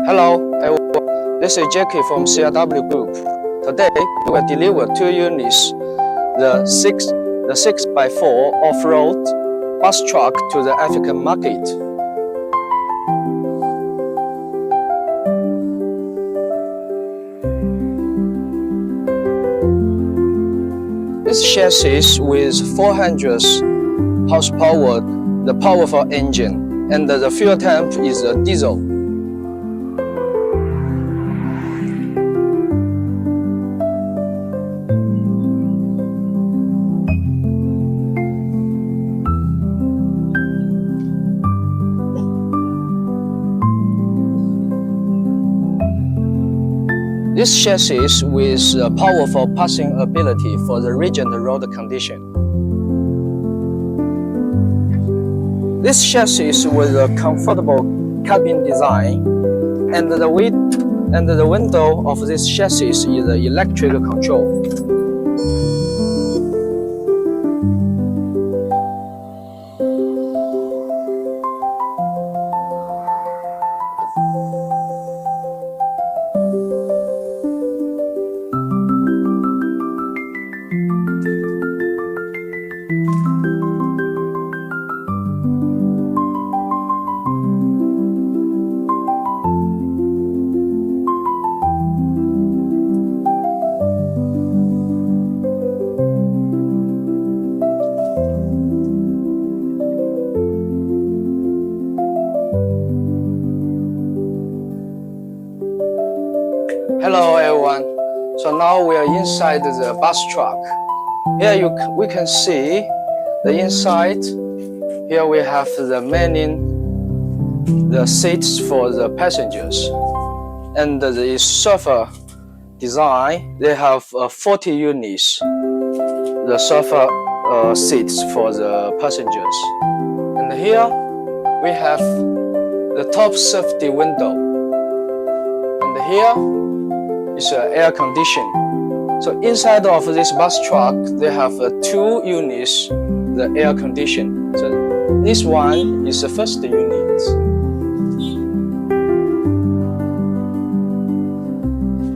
Hello, everyone. This is Jackie from CLW Group. Today, we will deliver 2 units, the 6x4 off-road bus truck to the African market. This chassis with 400 horsepower, the powerful engine, and the fuel tank is a diesel. This chassis with powerful passing ability for the rigid road condition. This chassis with a comfortable cabin design, and the window of this chassis is electric control. Hello everyone. So now we are inside the bus truck. Here we can see the inside. Here we have the seats for the passengers, and the sofa design. They have 40 units. The sofa seats for the passengers, and here we have the top safety window, and here is air conditioning. So inside of this bus truck, they have 2 units, the air conditioning. So this one is the first unit.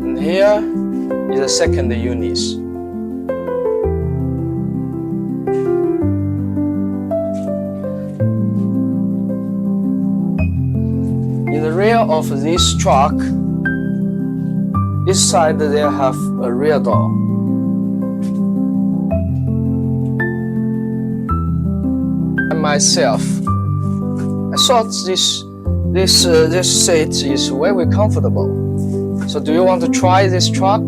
And here is the second unit. In the rear of this truck, this side they have a rear door. And myself, I thought this seat is very comfortable. So do you want to try this truck?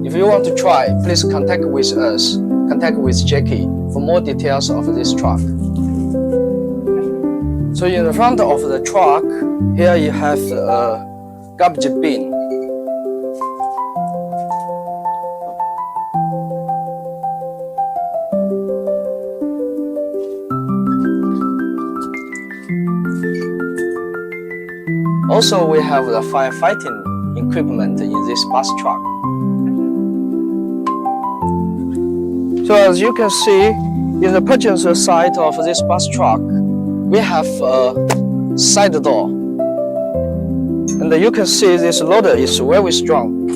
If you want to try, please contact with us. Contact with Jackie for more details of this truck. So in the front of the truck, here you have a garbage bin. Also, we have the firefighting equipment in this bus truck. So as you can see, in the passenger side of this bus truck, we have a side door. And you can see this loader is very strong.